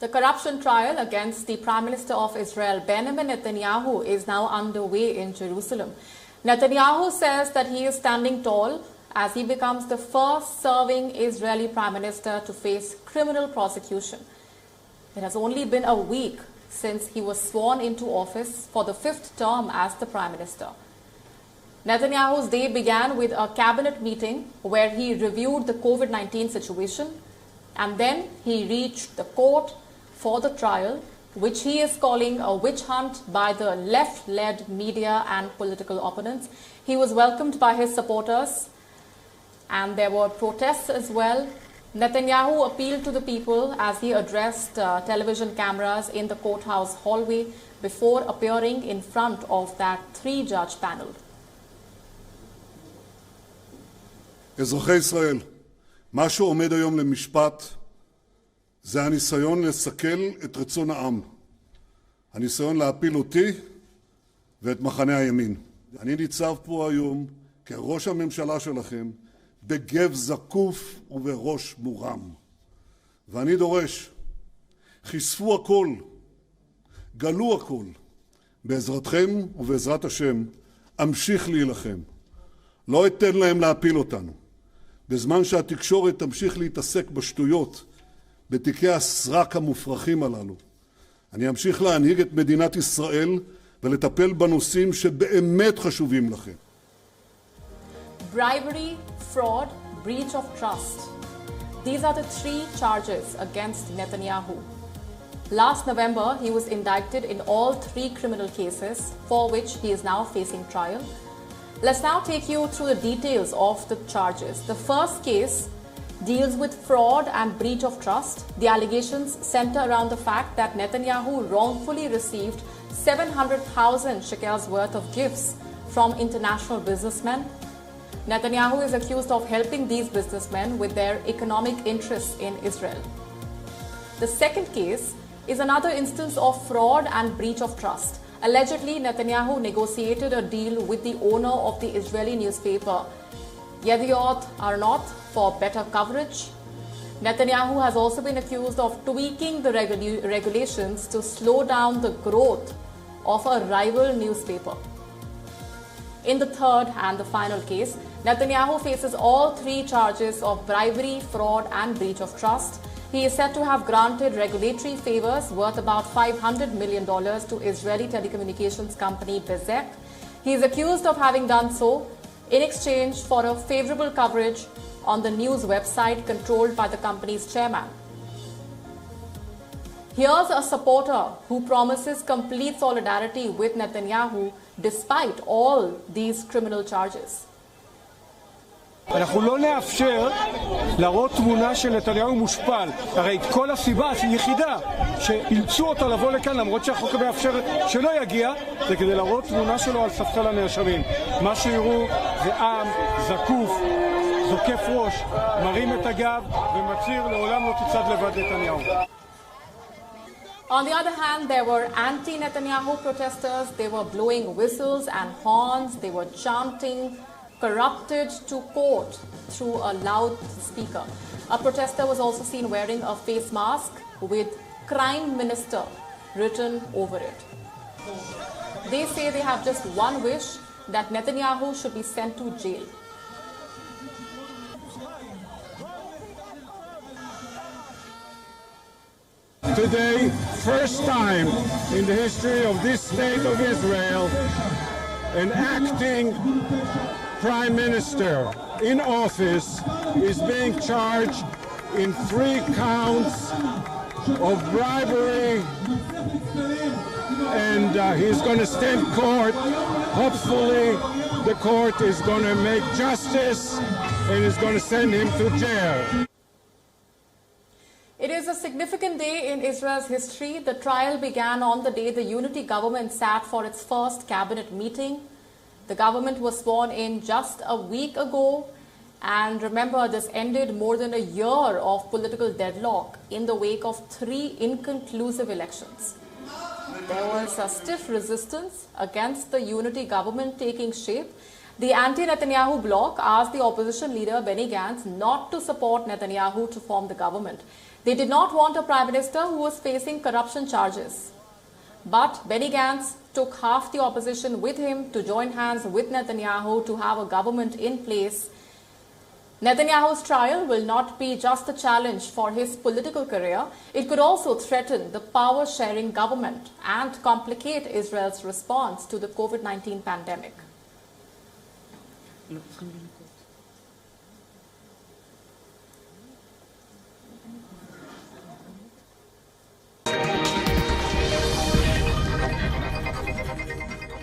The corruption trial against the Prime Minister of Israel, Benjamin Netanyahu, is now underway in Jerusalem. Netanyahu says that he is standing tall as he becomes the first serving Israeli Prime Minister to face criminal prosecution. It has only been a week since he was sworn into office for the 5th term as the Prime Minister. Netanyahu's day began with a cabinet meeting where he reviewed the COVID-19 situation, and then he reached the court for the trial, which he is calling a witch hunt by the left-led media and political opponents. He was welcomed by his supporters, and there were protests as well. Netanyahu appealed to the people as he addressed television cameras in the courthouse hallway before appearing in front of that 3-judge panel. אזרחי ישראל, מה שעומד היום למשפט זה הניסיון לסכל את רצון העם. הניסיון להפיל אותי ואת מחנה הימין. אני ניצב פה היום כראש הממשלה שלכם בגב זקוף ובראש מורם. ואני דורש, חשפו הכל, גלו הכל. בעזרתכם ובעזרת השם אמשיך להילחם. לא אתן להם להפיל אותנו. בזמן שהתקשורת תמשיך להתעסק בשטויות, בתיקי הסרק המופרכים הללו. אני אמשיך להנהיג את מדינת ישראל ולטפל בנושאים שבאמת חשובים לכם. Bribery, fraud, breach of trust. These are the 3 charges against Netanyahu. Last November, he was indicted in all 3 criminal cases for which he is now facing trial. Let's now take you through the details of the charges. The first case deals with fraud and breach of trust. The allegations center around the fact that Netanyahu wrongfully received 700,000 shekels worth of gifts from international businessmen. Netanyahu is accused of helping these businessmen with their economic interests in Israel. The second case is another instance of fraud and breach of trust. Allegedly, Netanyahu negotiated a deal with the owner of the Israeli newspaper Yediot Arnot for better coverage. Netanyahu has also been accused of tweaking the regulations to slow down the growth of a rival newspaper. In the third and the final case, Netanyahu faces all 3 charges of bribery, fraud and breach of trust. He is said to have granted regulatory favors worth about $500 million to Israeli telecommunications company Bezek. He is accused of having done so in exchange for a favorable coverage on the news website controlled by the company's chairman. Here's a supporter who promises complete solidarity with Netanyahu despite all these criminal charges. אנחנו לא נאפשר להראות תמונה של נתניהו מושפל. הרי כל הסיבה היחידה שאילצו אותו לבוא לכאן, למרות שהחוק מאפשר שלא יגיע, זה כדי להראות תמונה שלו על ספסל הנאשמים. מה שיראו זה עם זקוף, זוקף ראש, מרים את הגב ומצהיר לעולם לא תצעד לבד נתניהו. On the other hand, there were anti-Netanyahu protesters. They were blowing whistles and horns. They were chanting corrupted to court through a loudspeaker. A protester was also seen wearing a face mask with Crime Minister written over it. They say they have just one wish, that Netanyahu should be sent to jail. Today, first time in the history of this state of Israel, an acting Prime Minister in office is being charged in 3 counts of bribery, and he's going to stand court. Hopefully, the court is going to make justice and is going to send him to jail. It is a significant day in Israel's history. The trial began on the day the unity government sat for its first cabinet meeting. The government was sworn in just a week ago. And remember, this ended more than a year of political deadlock in the wake of 3 inconclusive elections. There was a stiff resistance against the unity government taking shape. The anti-Netanyahu bloc asked the opposition leader Benny Gantz not to support Netanyahu to form the government. They did not want a prime minister who was facing corruption charges. But Benny Gantz took half the opposition with him to join hands with Netanyahu to have a government in place. Netanyahu's trial will not be just a challenge for his political career. It could also threaten the power-sharing government and complicate Israel's response to the COVID-19 pandemic.